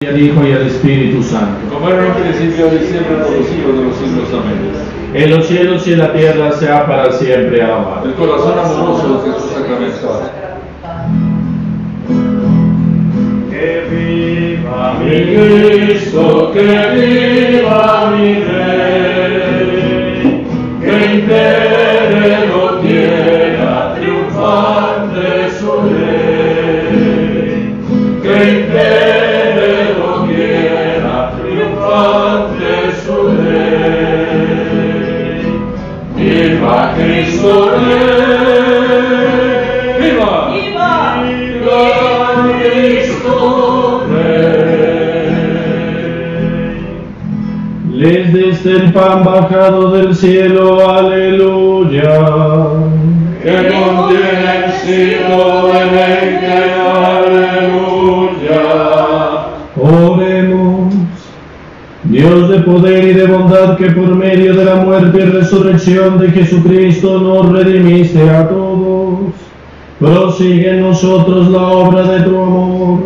y al Hijo y al Espíritu Santo. Como era en un principio, ahora y siempre, por los siglos de los siglos. Amén. En los cielos y en la tierra sea para siempre alabado. El corazón amoroso de Jesús sacramental. Que viva mi Cristo, que viva mi Rey, que impere lo quiera, triunfante su Rey, que impere lo quiera, triunfante su Rey. Viva Cristo Rey, viva, viva, viva Cristo Rey. Les des el pan bajado del cielo, aleluya. Que contiene el siglo de leite, aleluya. Oremos. Dios de poder y de bondad, que por medio de la muerte y resurrección de Jesucristo nos redimiste a todos, prosigue en nosotros la obra de tu amor,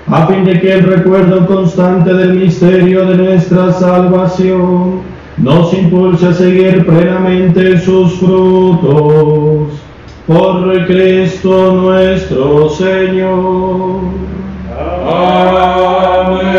a fin de que el recuerdo constante del misterio de nuestra salvación nos impulse a seguir plenamente sus frutos. Por Cristo nuestro Señor. Amén.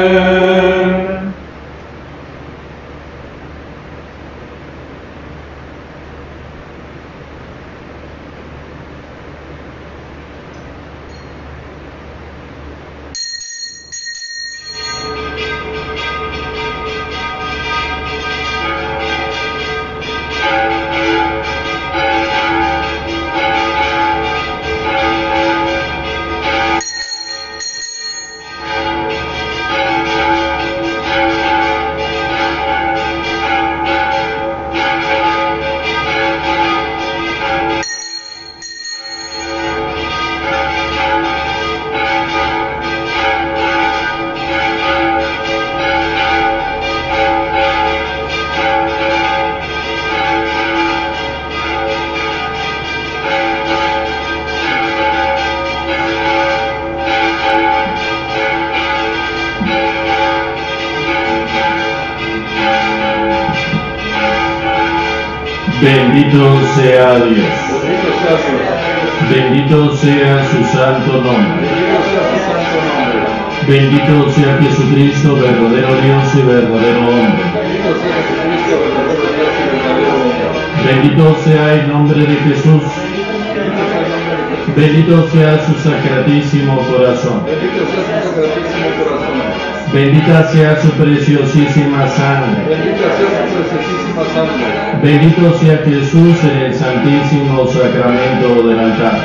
Bendito sea Dios. Bendito sea su santo nombre. Bendito sea Jesucristo, verdadero Dios y verdadero hombre. Bendito sea el nombre de Jesús. Bendito sea su sacratísimo corazón. Bendita sea su preciosísima sangre. Bendito sea Jesús en el santísimo sacramento del altar.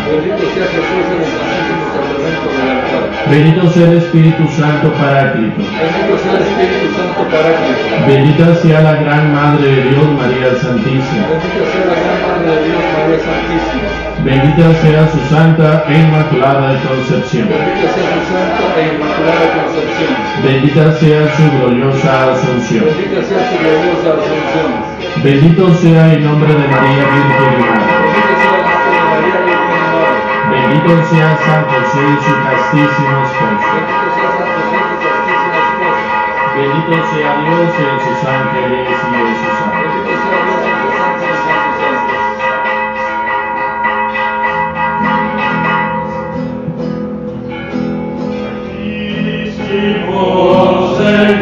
Bendito sea el Espíritu Santo Paráclito. Bendita sea la gran Madre de Dios, María Santísima. Bendita sea su santa e inmaculada concepción. Bendita sea su gloriosa asunción. Bendito sea el nombre de María Virgen y Madre. Bendito sea San José y su castísimo esposo. Bendito sea Dios en sus ángeles y en sus ángeles.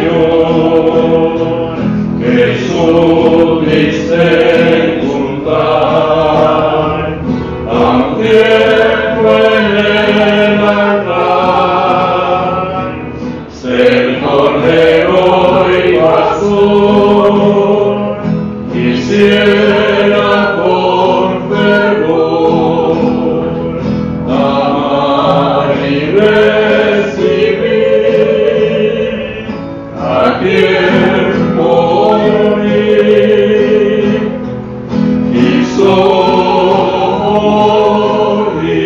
Señor, que supiste juntar a un tiempo en el altar, ser cordero y pastor, quisiera con fervor amar y recibir a quien morir quiso morir.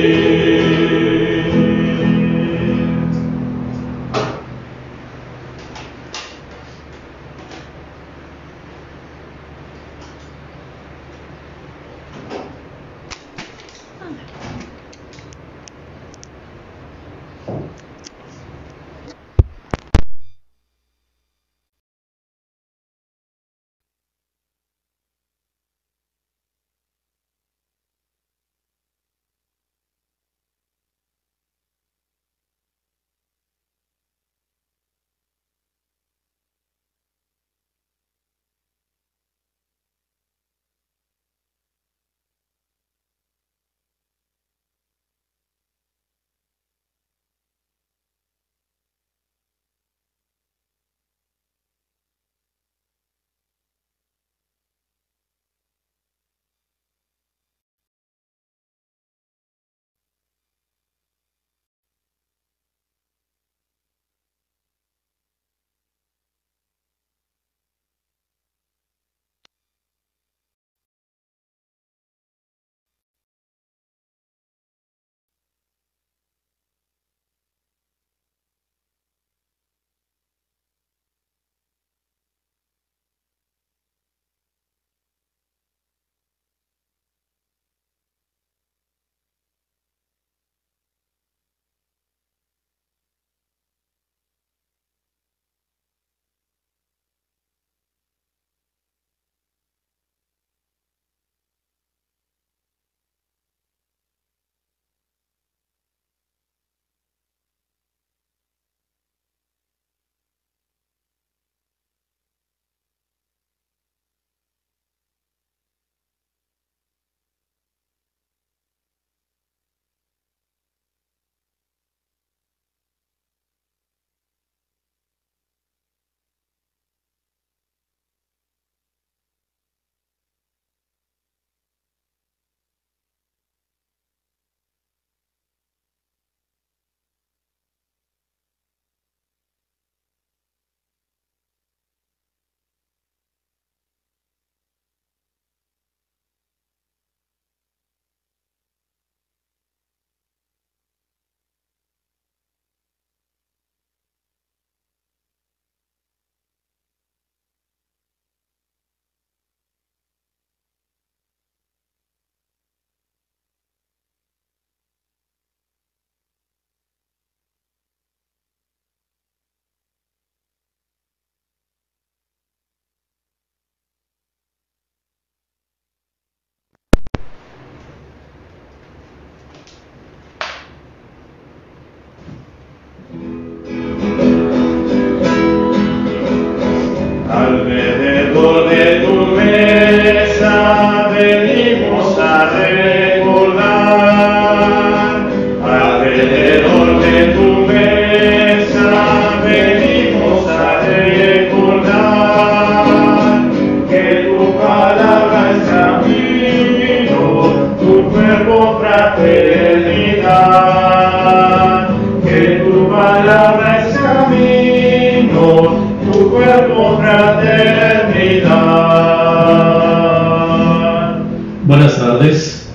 su cuerpo fraternidad. Buenas tardes.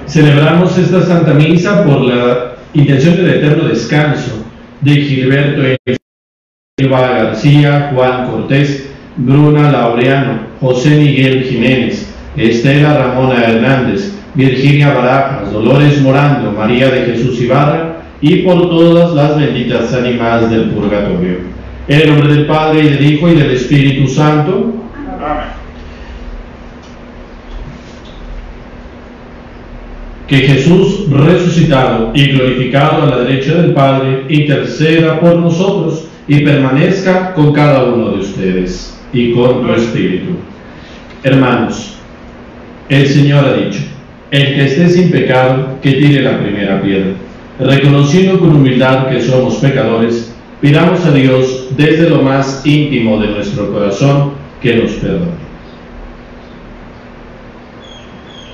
Celebramos esta Santa Misa por la intención del eterno descanso de Gilberto Elba García, Juan Cortés, Bruna Laureano, José Miguel Jiménez, Estela Ramona Hernández, Virginia Barajas, Dolores Morando, María de Jesús Ibarra, y por todas las benditas ánimas del purgatorio. En el nombre del Padre, y del Hijo, y del Espíritu Santo. Amén. Que Jesús, resucitado y glorificado a la derecha del Padre, interceda por nosotros y permanezca con cada uno de ustedes y con tu Espíritu. Hermanos, el Señor ha dicho: el que esté sin pecado, que tire la primera piedra. Reconociendo con humildad que somos pecadores, pidamos a Dios desde lo más íntimo de nuestro corazón que nos perdone.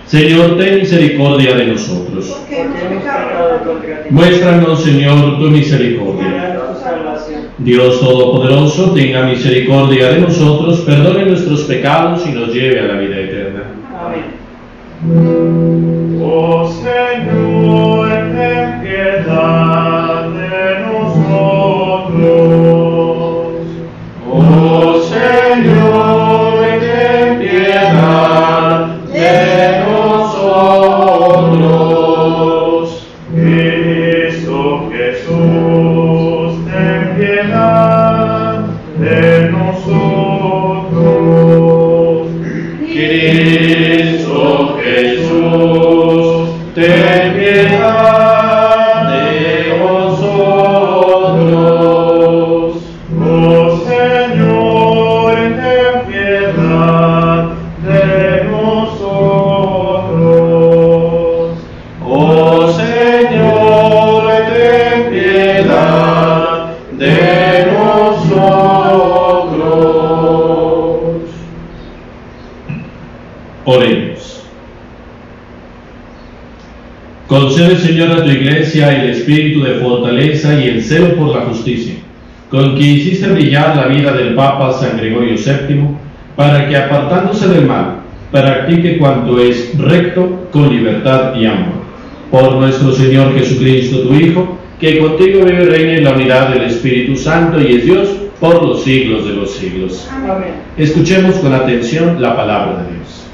Señor, ten misericordia de nosotros. Porque hemos pecado contra ti. Muéstranos, Señor, tu misericordia. Tu salvación. Dios Todopoderoso, tenga misericordia de nosotros, perdone nuestros pecados y nos lleve a la vida eterna. Amén. Oh Señor, ten piedad de nosotros. Oh Señor, ten piedad de nosotros. Cristo Jesús, ten piedad de nosotros. Cristo Jesús, ten piedad de nosotros. Oh Señor, ten piedad de nosotros. Oh Señor, ten piedad de nosotros. Oremos. Concede, Señor, a tu Iglesia el espíritu de fortaleza y el celo por la justicia, con que hiciste brillar la vida del Papa San Gregorio VII, para que, apartándose del mal, practique cuanto es recto con libertad y amor. Por nuestro Señor Jesucristo, tu Hijo, que contigo vive y reina en la unidad del Espíritu Santo y es Dios por los siglos de los siglos. Amén. Escuchemos con atención la palabra de Dios.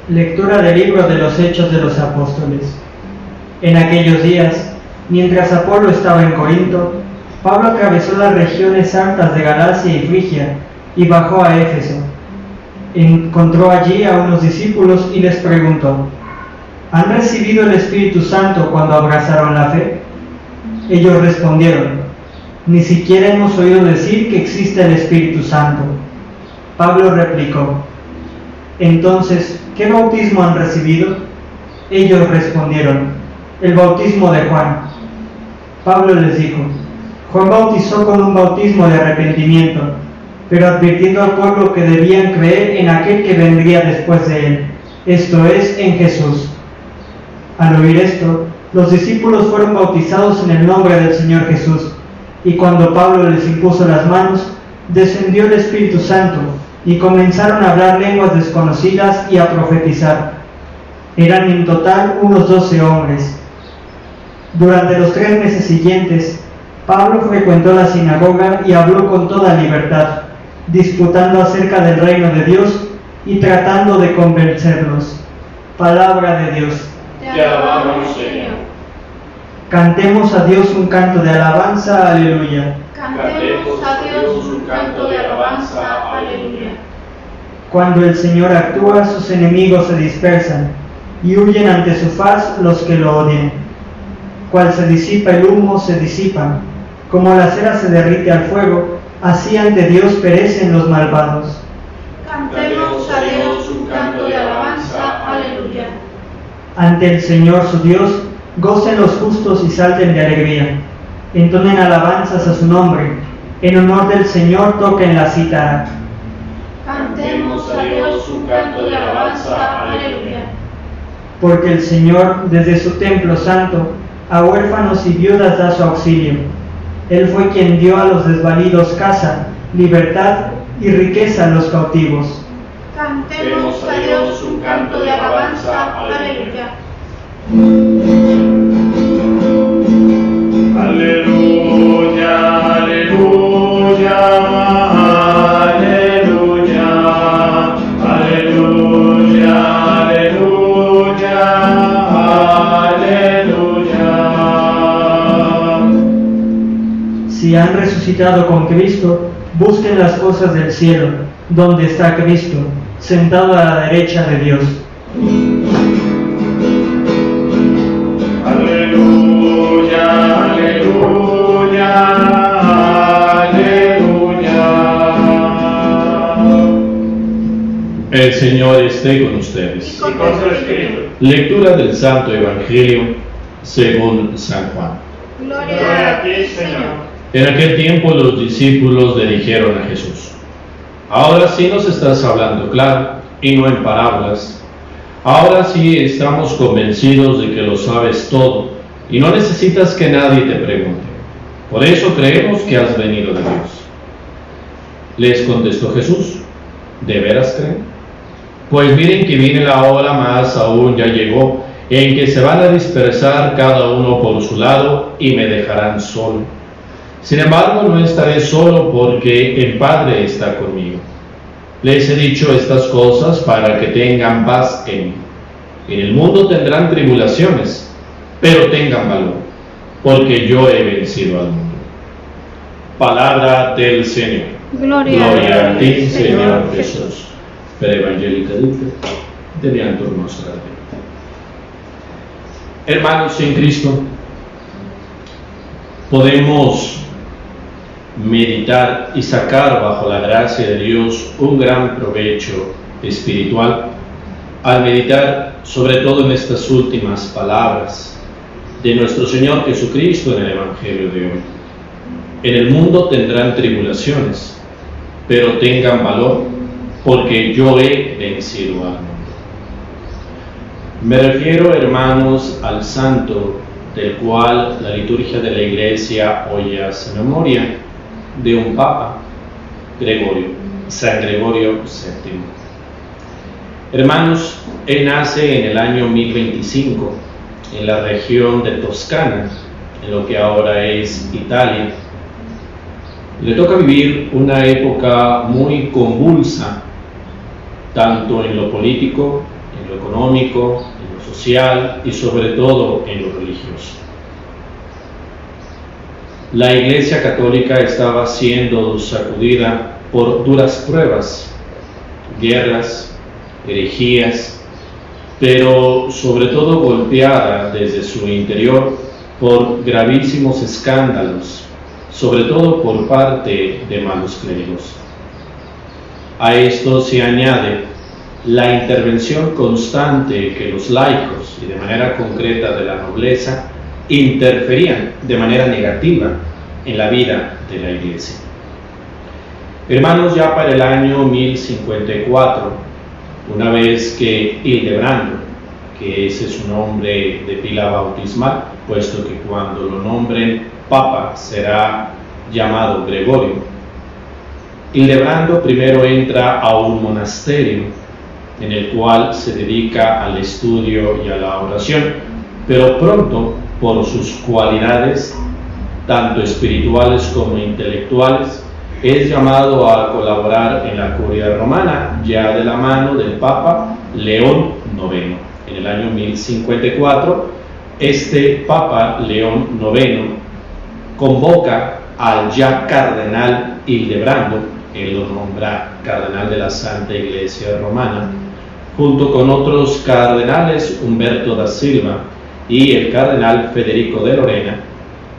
Lectura del libro de los Hechos de los Apóstoles. En aquellos días, mientras Apolo estaba en Corinto, Pablo atravesó las regiones altas de Galacia y Frigia y bajó a Éfeso. Encontró allí a unos discípulos y les preguntó: ¿han recibido el Espíritu Santo cuando abrazaron la fe? Ellos respondieron: ni siquiera hemos oído decir que existe el Espíritu Santo. Pablo replicó: entonces, ¿qué bautismo han recibido? Ellos respondieron: el bautismo de Juan. Pablo les dijo: Juan bautizó con un bautismo de arrepentimiento, pero advirtiendo al pueblo que debían creer en aquel que vendría después de él, esto es, en Jesús. Al oír esto, los discípulos fueron bautizados en el nombre del Señor Jesús, y cuando Pablo les impuso las manos, descendió el Espíritu Santo, y comenzaron a hablar lenguas desconocidas y a profetizar. Eran en total unos 12 hombres. Durante los 3 meses siguientes, Pablo frecuentó la sinagoga y habló con toda libertad, disputando acerca del reino de Dios y tratando de convencerlos. Palabra de Dios. Te alabamos, Señor. Cantemos a Dios un canto de alabanza, aleluya. Cantemos a Dios un canto de alabanza, aleluya. Cuando el Señor actúa, sus enemigos se dispersan, y huyen ante su faz los que lo odian. Cual se disipa el humo, se disipan. Como la cera se derrite al fuego, así ante Dios perecen los malvados. Cantemos a Dios un canto de alabanza, aleluya. Ante el Señor su Dios, gocen los justos y salten de alegría. Entonen alabanzas a su nombre. En honor del Señor toquen la cítara. Cantemos a Dios un canto de alabanza, aleluya. porque el Señor desde su templo santo a huérfanos y viudas da su auxilio. Él fue quien dio a los desvalidos casa, libertad y riqueza a los cautivos. Cantemos a Dios un canto de alabanza. Aleluya. Aleluya, aleluya, aleluya, aleluya, aleluya, aleluya. Si han resucitado con Cristo, busquen las cosas del cielo, donde está Cristo, sentado a la derecha de Dios. Aleluya, aleluya, aleluya. El Señor esté con ustedes. Y con tu espíritu. Lectura del Santo Evangelio según San Juan. Gloria a ti, Señor. En aquel tiempo los discípulos le dijeron a Jesús: ahora sí nos estás hablando claro y no en parábolas. Ahora sí estamos convencidos de que lo sabes todo y no necesitas que nadie te pregunte. Por eso creemos que has venido de Dios. Les contestó Jesús: ¿de veras creen? Pues miren que viene la hora, más aún ya llegó, en que se van a dispersar cada uno por su lado y me dejarán solo. Sin embargo, no estaré solo porque el Padre está conmigo. Les he dicho estas cosas para que tengan paz en mí. En el mundo tendrán tribulaciones, pero tengan valor, porque yo he vencido al mundo. Palabra del Señor. Gloria a ti, Señor Jesús. Per Evangelica Dulce, deniantur nostra Dei. Hermanos en Cristo, podemos meditar y sacar bajo la gracia de Dios un gran provecho espiritual al meditar sobre todo en estas últimas palabras de nuestro Señor Jesucristo en el Evangelio de hoy. En el mundo tendrán tribulaciones, pero tengan valor, porque yo he vencido al mundo. Me refiero, hermanos, al santo del cual la liturgia de la Iglesia hoy hace memoria, de un papa, San Gregorio VII. Hermanos, él nace en el año 1025 en la región de Toscana, en lo que ahora es Italia. Le toca vivir una época muy convulsa, tanto en lo político, en lo económico, en lo social y sobre todo en lo religioso. La Iglesia Católica estaba siendo sacudida por duras pruebas, guerras, herejías, pero sobre todo golpeada desde su interior por gravísimos escándalos, sobre todo por parte de malos clérigos. A esto se añade la intervención constante que los laicos, y de manera concreta de la nobleza, interferían de manera negativa en la vida de la Iglesia. Hermanos, ya para el año 1054, una vez que Hildebrando, que ese es su nombre de pila bautismal, puesto que cuando lo nombren Papa será llamado Gregorio, Hildebrando primero entra a un monasterio en el cual se dedica al estudio y a la oración, pero pronto, por sus cualidades, tanto espirituales como intelectuales, es llamado a colaborar en la curia romana, ya de la mano del Papa León IX. En el año 1054, este Papa León IX convoca al ya cardenal Hildebrando, él lo nombra cardenal de la Santa Iglesia Romana, junto con otros cardenales, Humberto da Silva y el cardenal Federico de Lorena.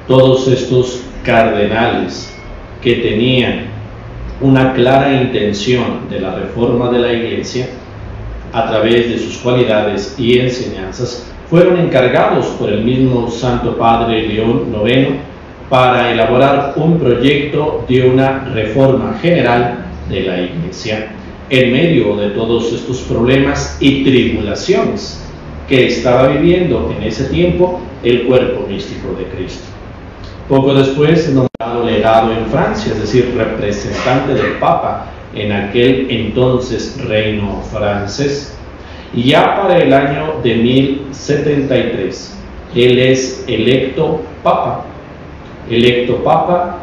Todos estos cardenales que tenían una clara intención de la reforma de la Iglesia, a través de sus cualidades y enseñanzas, fueron encargados por el mismo Santo Padre León IX para elaborar un proyecto de una reforma general de la Iglesia, en medio de todos estos problemas y tribulaciones que estaba viviendo en ese tiempo el cuerpo místico de Cristo. Poco después es nombrado legado en Francia, es decir, representante del Papa en aquel entonces reino francés. Y ya para el año de 1073, él es electo Papa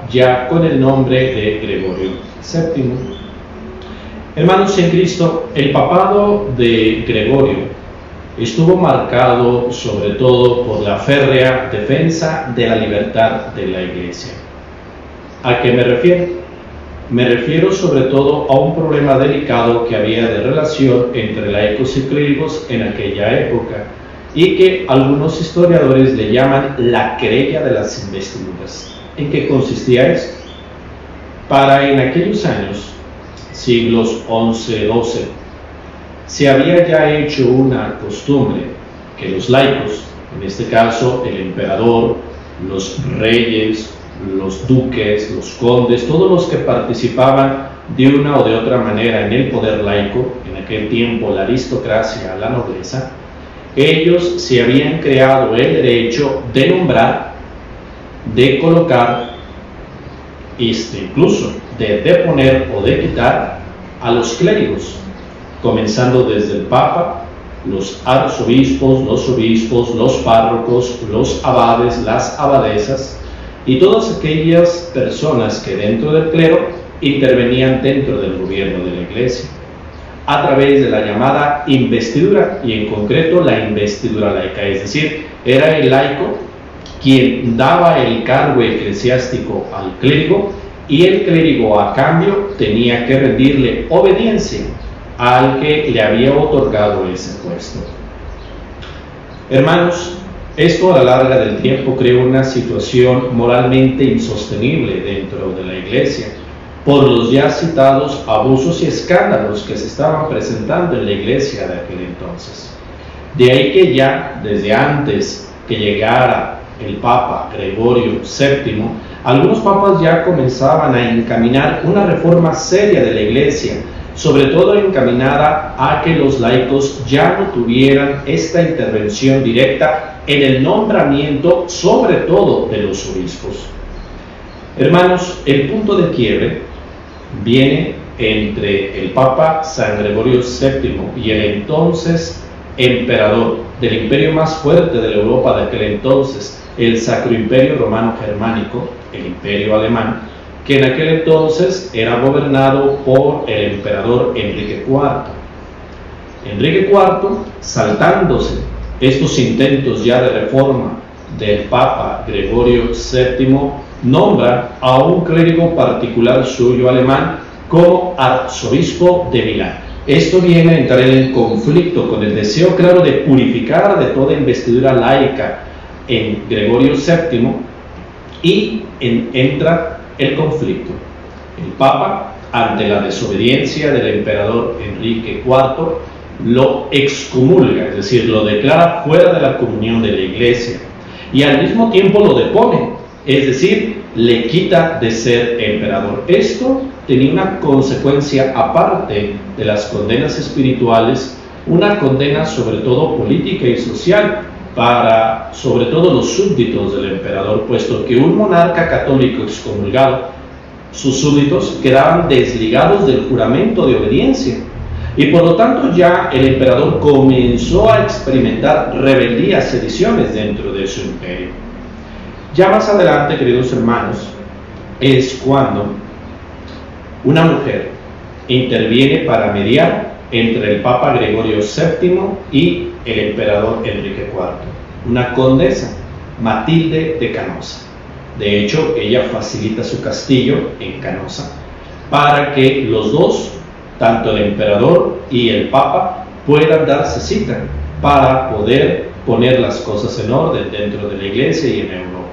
ya con el nombre de Gregorio VII. Hermanos en Cristo, el papado de Gregorio estuvo marcado sobre todo por la férrea defensa de la libertad de la Iglesia. ¿A qué me refiero? Me refiero sobre todo a un problema delicado que había de relación entre laicos y clérigos en aquella época y que algunos historiadores le llaman la querella de las investiduras. ¿En qué consistía esto? En aquellos años, siglos XI-XII, se había ya hecho una costumbre que los laicos, en este caso el emperador, los reyes, los duques, los condes, todos los que participaban de una o de otra manera en el poder laico, en aquel tiempo la aristocracia, la nobleza, ellos se habían creado el derecho de nombrar, de colocar, incluso de deponer o de quitar a los clérigos, comenzando desde el Papa, los arzobispos, los obispos, los párrocos, los abades, las abadesas y todas aquellas personas que dentro del clero intervenían dentro del gobierno de la Iglesia, a través de la llamada investidura, y en concreto la investidura laica, es decir, era el laico quien daba el cargo eclesiástico al clérigo y el clérigo a cambio tenía que rendirle obediencia al que le había otorgado ese puesto. Hermanos, esto a la larga del tiempo creó una situación moralmente insostenible dentro de la Iglesia, por los ya citados abusos y escándalos que se estaban presentando en la Iglesia de aquel entonces. De ahí que ya desde antes que llegara el Papa Gregorio VII, algunos papas ya comenzaban a encaminar una reforma seria de la Iglesia, sobre todo encaminada a que los laicos ya no tuvieran esta intervención directa en el nombramiento, sobre todo de los obispos. Hermanos, el punto de quiebre viene entre el Papa San Gregorio VII y el entonces emperador del imperio más fuerte de la Europa de aquel entonces, el Sacro Imperio Romano Germánico, el Imperio Alemán, que en aquel entonces era gobernado por el emperador Enrique IV. Enrique IV, saltándose estos intentos ya de reforma del Papa Gregorio VII, nombra a un clérigo particular suyo alemán como arzobispo de Milán. Esto viene a entrar en conflicto con el deseo claro de purificar de toda investidura laica en Gregorio VII y entra el conflicto. El Papa, ante la desobediencia del emperador Enrique IV, lo excomulga, es decir, lo declara fuera de la comunión de la Iglesia y al mismo tiempo lo depone, es decir, le quita de ser emperador. Esto tenía una consecuencia aparte de las condenas espirituales, una condena sobre todo política y social para sobre todo los súbditos del emperador, puesto que un monarca católico excomulgado, sus súbditos quedaban desligados del juramento de obediencia y por lo tanto ya el emperador comenzó a experimentar rebeldías, sediciones dentro de su imperio. Ya más adelante, queridos hermanos, es cuando una mujer interviene para mediar entre el Papa Gregorio VII y el emperador Enrique IV, una condesa, Matilde de Canosa. De hecho, ella facilita su castillo en Canosa para que los dos, tanto el emperador y el Papa, puedan darse cita para poder poner las cosas en orden dentro de la Iglesia y en Europa.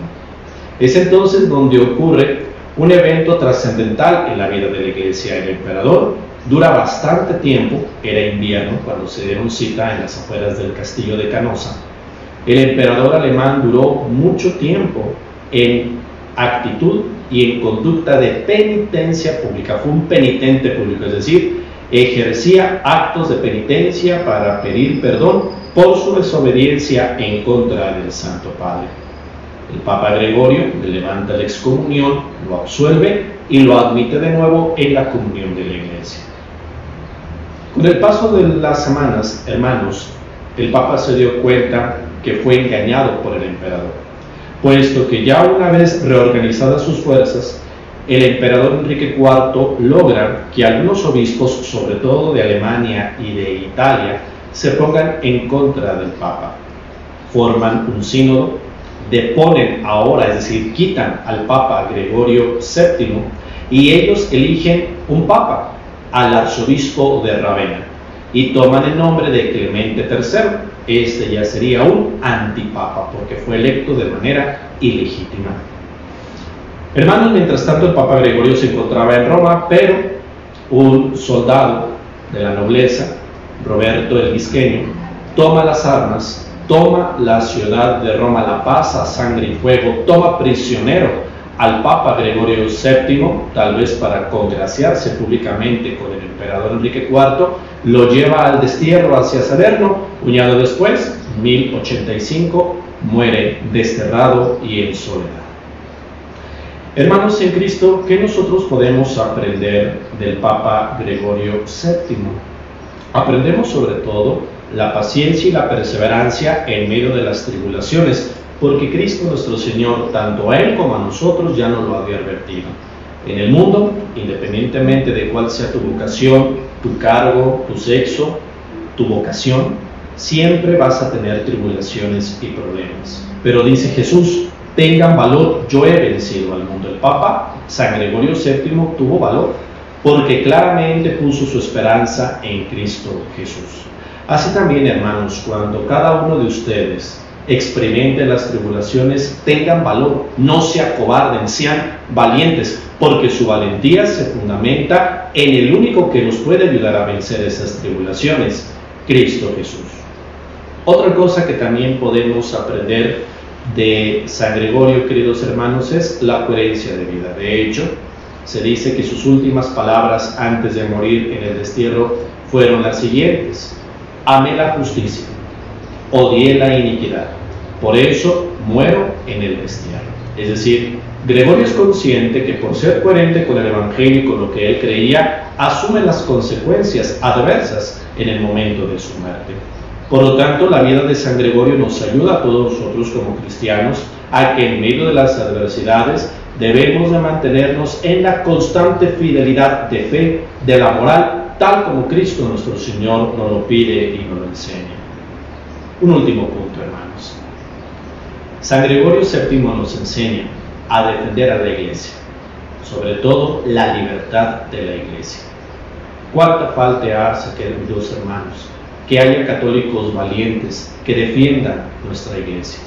Es entonces donde ocurre un evento trascendental en la vida de la Iglesia. El emperador dura bastante tiempo, era invierno cuando se dieron cita en las afueras del castillo de Canosa. El emperador alemán duró mucho tiempo en actitud y en conducta de penitencia pública, fue un penitente público, es decir, ejercía actos de penitencia para pedir perdón por su desobediencia en contra del Santo Padre. El Papa Gregorio le levanta la excomunión, lo absuelve y lo admite de nuevo en la comunión de la Iglesia. Con el paso de las semanas, hermanos, el Papa se dio cuenta que fue engañado por el emperador, puesto que ya una vez reorganizadas sus fuerzas, el emperador Enrique IV logra que algunos obispos, sobre todo de Alemania y de Italia, se pongan en contra del Papa. Forman un sínodo, deponen ahora, es decir, quitan al Papa Gregorio VII y ellos eligen un Papa, al arzobispo de Rávena, y toman el nombre de Clemente III. Este ya sería un antipapa porque fue electo de manera ilegítima. Hermanos, mientras tanto el Papa Gregorio se encontraba en Roma, pero un soldado de la nobleza, Roberto el Visqueño, toma las armas, toma la ciudad de Roma, la pasa a sangre y fuego, toma prisionero al Papa Gregorio VII, tal vez para congraciarse públicamente con el emperador Enrique IV, lo lleva al destierro hacia Salerno. Un año después, 1085, muere desterrado y en soledad. Hermanos en Cristo, ¿qué nosotros podemos aprender del Papa Gregorio VII? Aprendemos sobre todo la paciencia y la perseverancia en medio de las tribulaciones, porque Cristo nuestro Señor, tanto a Él como a nosotros, ya nos lo había advertido. En el mundo, independientemente de cuál sea tu vocación, tu cargo, tu sexo, tu vocación, siempre vas a tener tribulaciones y problemas. Pero dice Jesús, tengan valor, yo he vencido al mundo. El Papa San Gregorio VII tuvo valor, porque claramente puso su esperanza en Cristo Jesús. Así también, hermanos, cuando cada uno de ustedes experimenten las tribulaciones, tengan valor, no se acobarden, sean valientes, porque su valentía se fundamenta en el único que nos puede ayudar a vencer esas tribulaciones, Cristo Jesús. Otra cosa que también podemos aprender de San Gregorio, queridos hermanos, es la coherencia de vida. De hecho, se dice que sus últimas palabras antes de morir en el destierro fueron las siguientes: amé la justicia, odié la iniquidad, por eso muero en el destierro. Es decir, Gregorio es consciente que por ser coherente con el Evangelio y con lo que él creía, asume las consecuencias adversas en el momento de su muerte. Por lo tanto, la vida de San Gregorio nos ayuda a todos nosotros como cristianos a que en medio de las adversidades debemos de mantenernos en la constante fidelidad de fe, de la moral, tal como Cristo nuestro Señor nos lo pide y nos lo enseña. Un último punto, hermanos. San Gregorio VII nos enseña a defender a la Iglesia, sobre todo la libertad de la Iglesia. ¿Cuánta falta hace, queridos hermanos, que haya católicos valientes que defiendan nuestra Iglesia?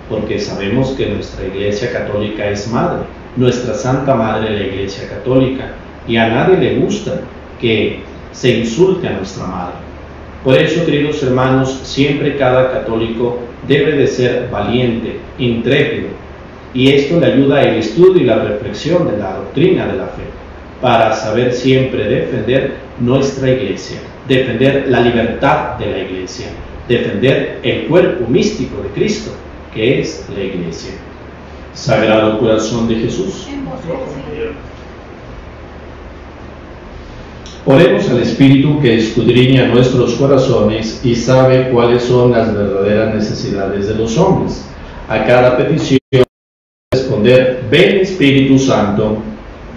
Porque sabemos que nuestra Iglesia católica es madre, nuestra Santa Madre, la Iglesia Católica, y a nadie le gusta que se insulte a nuestra Madre. Por eso, queridos hermanos, siempre cada católico debe de ser valiente, intrépido, y esto le ayuda al estudio y la reflexión de la doctrina de la fe, para saber siempre defender nuestra Iglesia, defender la libertad de la Iglesia, defender el cuerpo místico de Cristo, que es la Iglesia. Sagrado Corazón de Jesús, oremos al Espíritu que escudriña nuestros corazones y sabe cuáles son las verdaderas necesidades de los hombres. A cada petición responder: ven Espíritu Santo.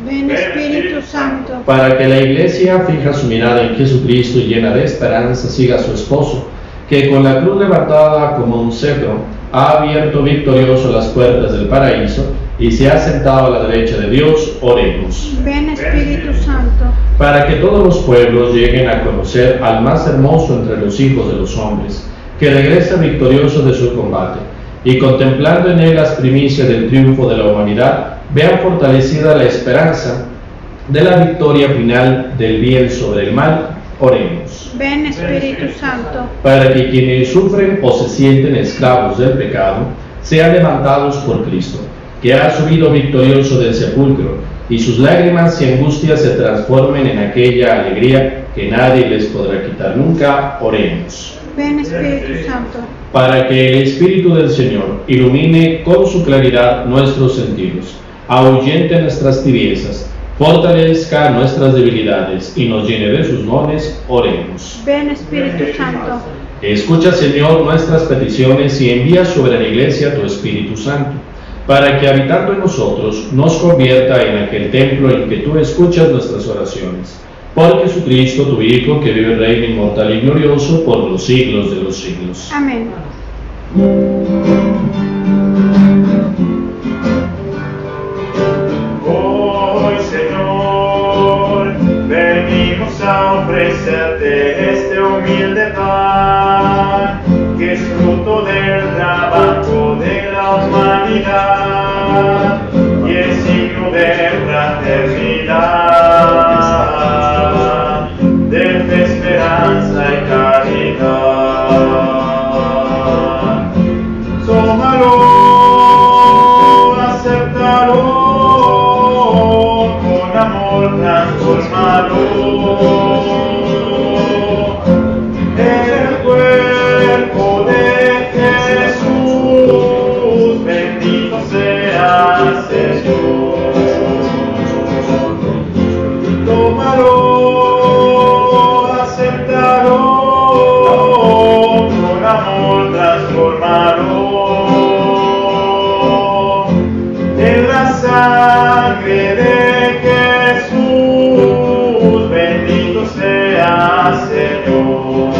Ven Espíritu Santo. Para que la Iglesia fija su mirada en Jesucristo y llena de esperanza siga a su esposo, que con la cruz levantada como un cetro ha abierto victorioso las puertas del paraíso y se ha sentado a la derecha de Dios, oremos. Ven Espíritu Santo. Para que todos los pueblos lleguen a conocer al más hermoso entre los hijos de los hombres, que regresa victorioso de su combate, y contemplando en él las primicias del triunfo de la humanidad, vean fortalecida la esperanza de la victoria final del bien sobre el mal, oremos. Ven Espíritu Santo. Para que quienes sufren o se sienten esclavos del pecado sean levantados por Cristo, que ha subido victorioso del sepulcro y sus lágrimas y angustias se transformen en aquella alegría que nadie les podrá quitar nunca. Oremos. Ven Espíritu Santo. Para que el Espíritu del Señor ilumine con su claridad nuestros sentidos, ahuyente nuestras tibiezas, fortalezca nuestras debilidades y nos llene de sus dones. Oremos. Ven Espíritu Santo. Escucha, Señor, nuestras peticiones y envía sobre la Iglesia tu Espíritu Santo, para que habitando en nosotros nos convierta en aquel templo en que tú escuchas nuestras oraciones. Por Jesucristo, tu Hijo, que vive y reina inmortal y glorioso por los siglos de los siglos. Amén. Hoy, Señor, venimos a ofrecerte este humilde pan, que es fruto del trabajo de la humanidad y es signo de fraternidad, de fe, esperanza y caridad. Tómalo, acéptalo, con amor transformalo. El cuerpo de Jesús, bendito sea Señor. Tómalo, acéptalo, con amor transformalo. En la sangre de Jesús, bendito sea Señor.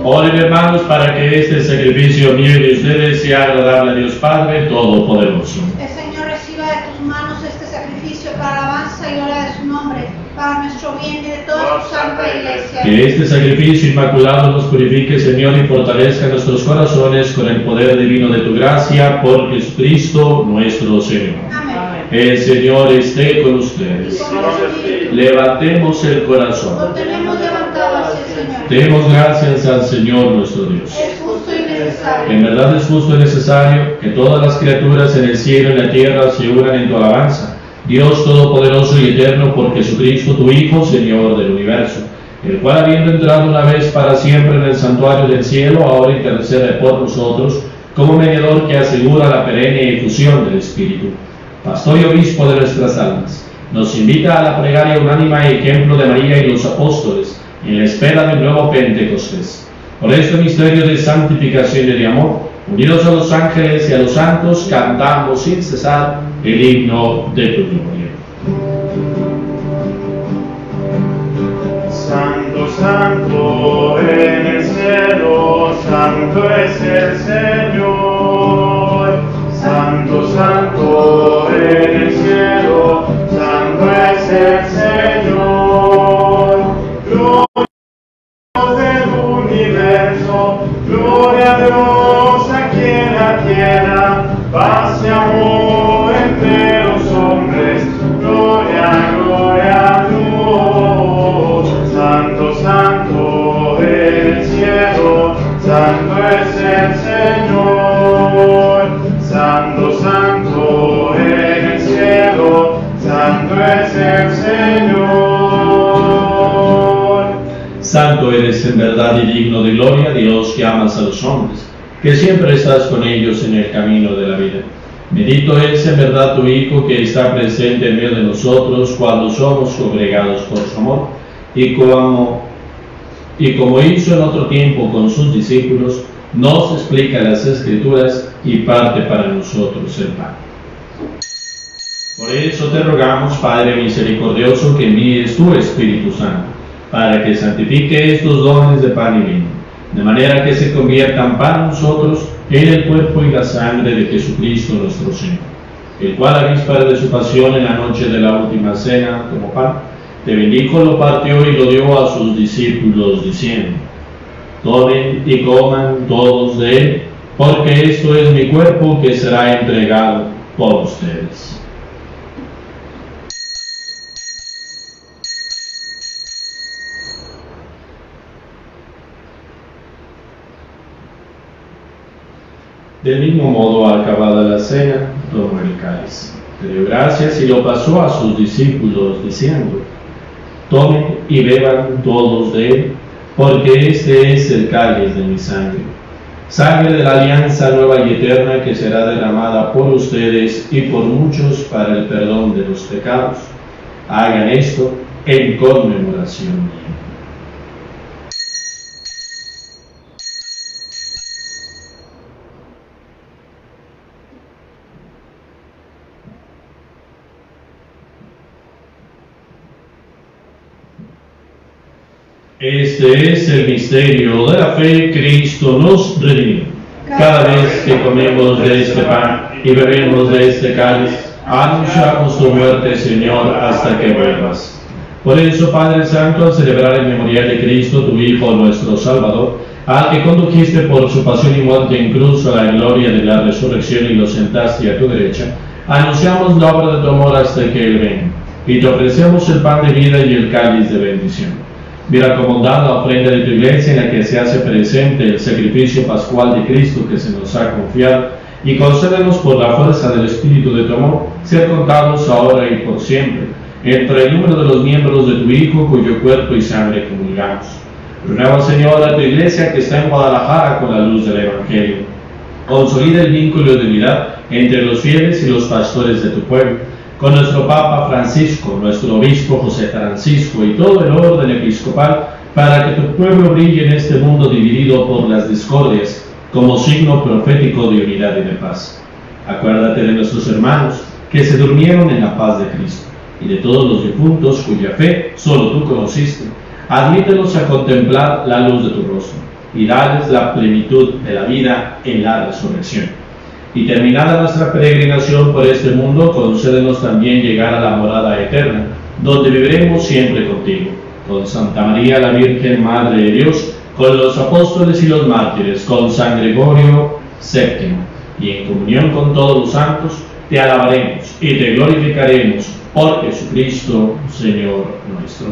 Oren, hermanos, para que este sacrificio mío y de ustedes sea agradable a Dios Padre Todopoderoso. El Señor reciba de tus manos este sacrificio para alabanza y gloria de su nombre, para nuestro bien y de toda su santa iglesia. Que este sacrificio inmaculado nos purifique, Señor, y fortalezca nuestros corazones con el poder divino de tu gracia, por Jesucristo nuestro Señor. Amén. El Señor esté con ustedes. Con el Espíritu. Levantemos el Lo corazón. tenemos levantado hacia el Señor. Demos gracias al Señor nuestro Dios. Es justo y necesario. En verdad es justo y necesario que todas las criaturas en el cielo y en la tierra se unan en tu alabanza, Dios Todopoderoso y Eterno, por Jesucristo tu Hijo, Señor del universo, el cual, habiendo entrado una vez para siempre en el santuario del cielo, ahora intercede por nosotros como mediador que asegura la perenne efusión del Espíritu. Pastor y obispo de nuestras almas, nos invita a la plegaria unánime y ejemplo de María y los apóstoles en la espera del nuevo Pentecostés. Por este misterio de santificación y de amor, unidos a los ángeles y a los santos, cantamos sin cesar el himno de tu gloria. Santo, santo en el cielo, santo es el Señor. Santo, santo en el cielo, santo es el Señor. Gloria del universo, gloria a Dios aquí en la tierra, paz y amor entre los hombres, gloria, gloria a Dios. Santo, santo en el cielo, santo es el Señor. Santo, santo en el cielo, santo es el Señor. Santo eres en verdad y digno de gloria, Dios que amas a los hombres, que siempre estás con ellos en el camino de la vida. Bendito es en verdad tu Hijo, que está presente en medio de nosotros cuando somos congregados por su amor, y como hizo en otro tiempo con sus discípulos, nos explica las Escrituras y parte para nosotros el pan. Por eso te rogamos, Padre misericordioso, que envíes tu Espíritu Santo, para que santifique estos dones de pan y vino, de manera que se conviertan para nosotros en el cuerpo y la sangre de Jesucristo nuestro Señor, el cual a víspera de su pasión en la noche de la última cena, como pan, te bendijo, lo partió y lo dio a sus discípulos, diciendo: tomen y coman todos de él, porque esto es mi cuerpo que será entregado por ustedes. Del mismo modo, acabada la cena, tomó el cáliz. Le dio gracias y lo pasó a sus discípulos, diciendo: tomen y beban todos de él, porque este es el cáliz de mi sangre, sangre de la alianza nueva y eterna, que será derramada por ustedes y por muchos para el perdón de los pecados. Hagan esto en conmemoración mía. Este es el misterio de la fe. Cristo nos redimió. Cada vez que comemos de este pan y bebemos de este cáliz, anunciamos tu muerte, Señor, hasta que vuelvas. Por eso, Padre Santo, al celebrar el memorial de Cristo, tu Hijo, nuestro Salvador, al que condujiste por su pasión y muerte incluso a la gloria de la resurrección y lo sentaste a tu derecha, anunciamos la obra de tu amor hasta que Él venga, y te ofrecemos el pan de vida y el cáliz de bendición. Mira con bondad la ofrenda de tu iglesia, en la que se hace presente el sacrificio pascual de Cristo que se nos ha confiado, y concédenos por la fuerza del Espíritu de tu amor ser contados ahora y por siempre entre el número de los miembros de tu Hijo, cuyo cuerpo y sangre comulgamos. Renueva, Señor, a tu iglesia que está en Guadalajara con la luz del Evangelio. Consolida el vínculo de unidad entre los fieles y los pastores de tu pueblo, con nuestro Papa Francisco, nuestro Obispo José Francisco y todo el orden episcopal, para que tu pueblo brille en este mundo dividido por las discordias, como signo profético de unidad y de paz. Acuérdate de nuestros hermanos que se durmieron en la paz de Cristo, y de todos los difuntos cuya fe solo tú conociste. Admítelos a contemplar la luz de tu rostro, y dales la plenitud de la vida en la resurrección. Y terminada nuestra peregrinación por este mundo, concédenos también llegar a la morada eterna, donde viviremos siempre contigo, con Santa María la Virgen, Madre de Dios, con los apóstoles y los mártires, con San Gregorio VII, y en comunión con todos los santos, te alabaremos y te glorificaremos por Jesucristo, Señor nuestro.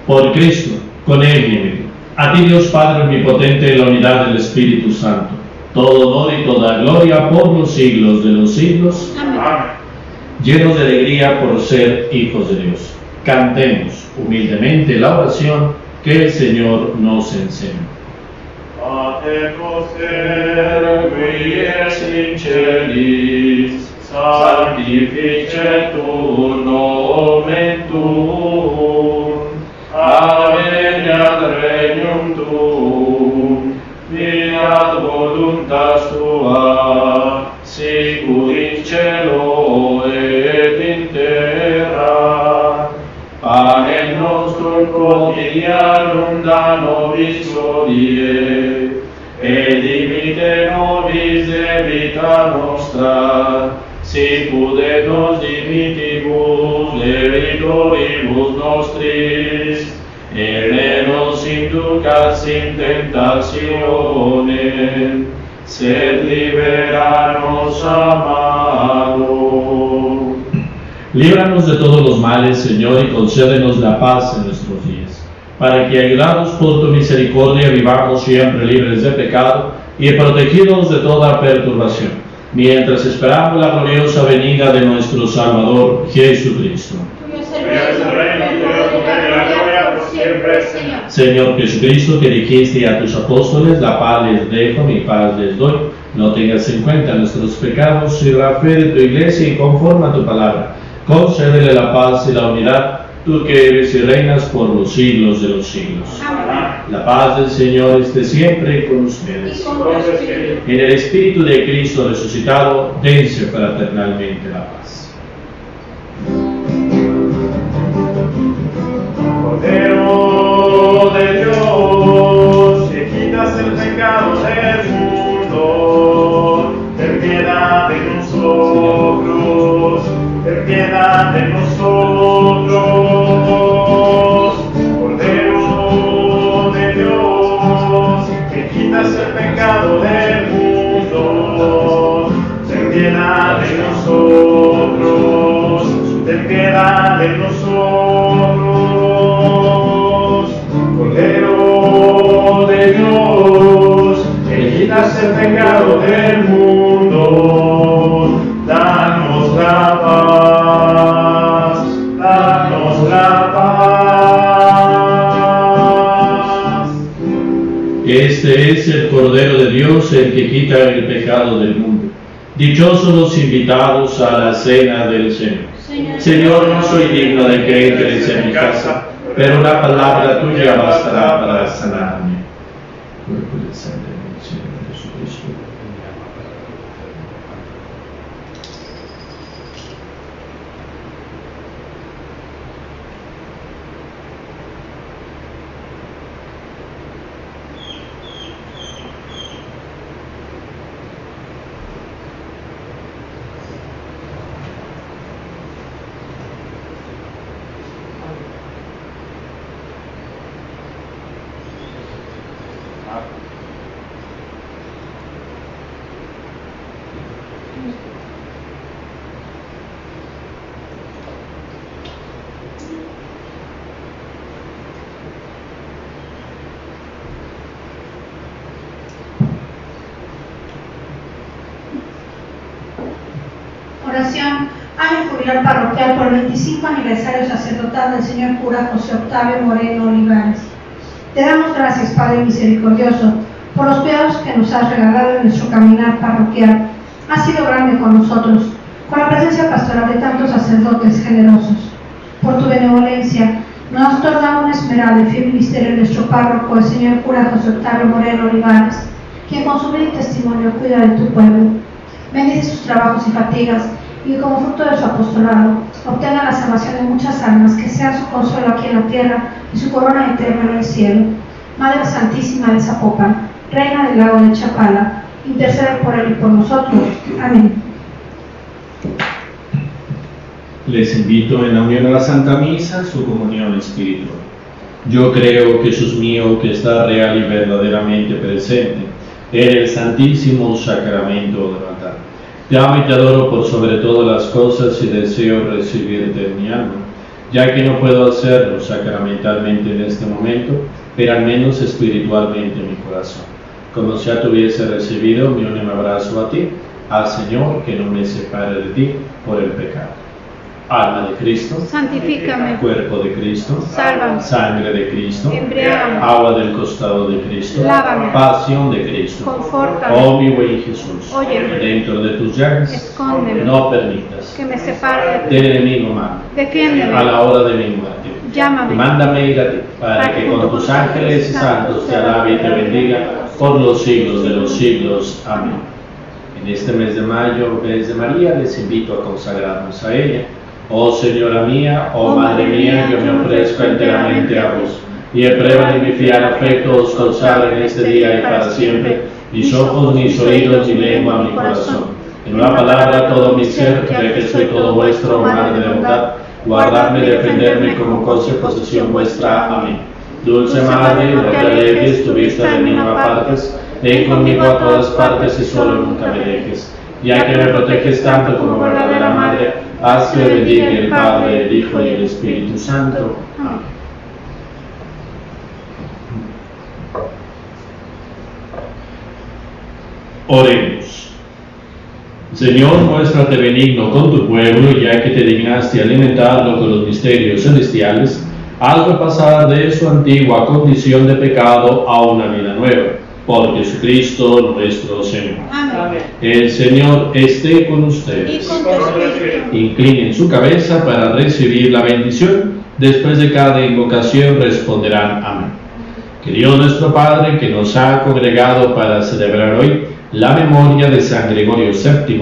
Por Cristo, con Él y en Él. A ti, Dios Padre omnipotente, en la unidad del Espíritu Santo, todo honor y toda gloria por los siglos de los siglos. Amén. Llenos de alegría por ser hijos de Dios, cantemos humildemente la oración que el Señor nos enseña. Pater noster, qui es in celis, sanctificetur nomen tuum, adveniat regnum tuum, fiat voluntas tua, sicut in cielo et in terra. Panem nostrum quotidianum da nobis hodie, et dimitte nobis debita nostra, sicut et nos dimittimus debitoribus nostris, et ne nos inducas in tentationem, sed libera-nos a malo. Líbranos de todos los males, Señor, y concédenos la paz en nuestros días, para que, ayudados por tu misericordia, vivamos siempre libres de pecado y protegidos de toda perturbación, mientras esperamos la gloriosa venida de nuestro Salvador, Jesucristo. Tuyo es el reino, el poder y la gloria por siempre, Señor. Señor Jesucristo, que dijiste a tus apóstoles: la paz les dejo, mi paz les doy, no tengas en cuenta nuestros pecados y la fe de tu iglesia, y conforme a tu palabra, concédele la paz y la unidad, tú que eres y reinas por los siglos de los siglos. Amén. La paz del Señor esté siempre con Y ustedes. con tu espíritu. En el Espíritu de Cristo resucitado, dense fraternalmente la paz. Cordero de Dios, que quitas el pecado del mundo, ten piedad de nosotros, ten piedad de nosotros. Cordero de Dios, que quitas el pecado del mundo, ten piedad de nosotros, ten piedad de nosotros. Cordero de Dios, que quitas el pecado del mundo, es el Cordero de Dios el que quita el pecado del mundo. Dichosos los invitados a la cena del Señor. Señor, no soy digno de que entres en mi casa, pero una palabra tuya bastará para sanarme. Cuerpo y sangre del Señor Jesucristo. Oración, año jubilar parroquial por el 25 aniversario sacerdotal del señor cura José Octavio Moreno Olivares. Te damos gracias, Padre misericordioso, por los cuidados que nos has regalado en nuestro caminar parroquial. Has sido grande con nosotros, con la presencia pastoral de tantos sacerdotes generosos. Por tu benevolencia, nos has otorgado un esmerado y fiel ministerio en nuestro párroco, el señor cura José Octavio Moreno Olivares, quien con su vida y testimonio cuida de tu pueblo. Bendice sus trabajos y fatigas, y como fruto de su apostolado, obtenga la salvación de muchas almas, que sea su consuelo aquí en la tierra y su corona eterna en el cielo. Madre Santísima de Zapopan, Reina del lago de Chapala, intercede por él y por nosotros. Amén. Les invito en la unión a la Santa Misa, su comunión espiritual. Yo creo que Jesús mío, que está real y verdaderamente presente en el Santísimo Sacramento del altar. Te amo y te adoro por sobre todas las cosas y deseo recibirte en mi alma, ya que no puedo hacerlo sacramentalmente en este momento, pero al menos espiritualmente en mi corazón. Como si ya te hubiese recibido, me uno y me abrazo a ti, al Señor, que no me separe de ti por el pecado. Alma de Cristo, Santifícame. Cuerpo de Cristo, Sálvame. Sangre de Cristo, Embriágame. Agua del costado de Cristo, Lávame. Pasión de Cristo. Confórtame. Oh mi buen Jesús, Óyeme. dentro de tus llagas, Escóndeme. no permitas Que me separe de ti. del enemigo malo, Defiéndeme. a la hora de mi muerte. Llámame. Mándame ir a ti, para que con tus ángeles y santos te alabe y te bendiga por los siglos de los siglos. Amén. En este mes de mayo, mes de María, les invito a consagrarnos a ella. Oh Señora mía, oh Madre mía, yo me ofrezco enteramente a vos, y en prueba de mi fiel afecto os consagro en este día y para siempre mis ojos, mis oídos, mi lengua, mi corazón. En una palabra, todo mi ser, ya que soy todo vuestro, Madre de bondad, guardadme y defenderme como cosa y posesión vuestra. Amén. Dulce Madre, no te alejes, tu vista de mí no apartes, ven conmigo a todas partes y solo nunca me dejes. Ya que me proteges tanto como verdadera Madre, haz que me bendiga el Padre, el Hijo y el Espíritu Santo. Amén. Oremos. Señor, muéstrate benigno con tu pueblo, ya que te dignaste alimentarlo con los misterios celestiales, hazlo pasar de su antigua condición de pecado a una vida nueva. Por Jesucristo nuestro Señor. Amén. El Señor esté con Y ustedes. con tu espíritu. Inclinen su cabeza para recibir la bendición. Después de cada invocación responderán amén. Que Dios nuestro Padre, que nos ha congregado para celebrar hoy la memoria de San Gregorio VII,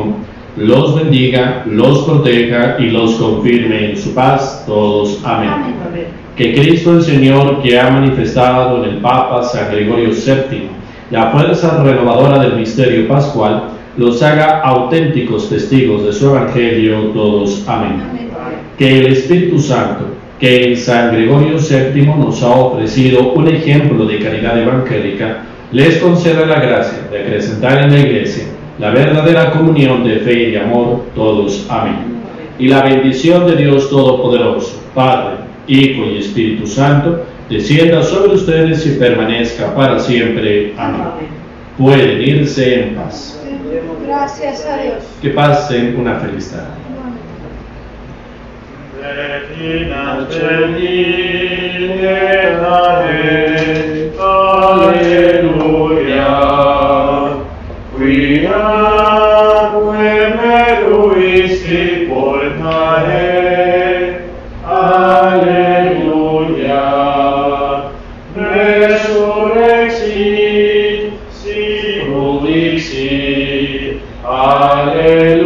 los bendiga, los proteja y los confirme en su paz. Todos amén. Amén. Que Cristo el Señor, que ha manifestado en el Papa San Gregorio VII la fuerza renovadora del misterio pascual, los haga auténticos testigos de su Evangelio. Todos amén. Amén. Que el Espíritu Santo, que en San Gregorio VII nos ha ofrecido un ejemplo de caridad evangélica, les conceda la gracia de acrecentar en la Iglesia la verdadera comunión de fe y de amor. Todos amén. Y la bendición de Dios Todopoderoso, Padre, Hijo y Espíritu Santo, descienda sobre ustedes y permanezca para siempre. Amén. Pueden irse en paz. Gracias a Dios. Que pasen una feliz tarde. Aleluya. dixit, Alleluia.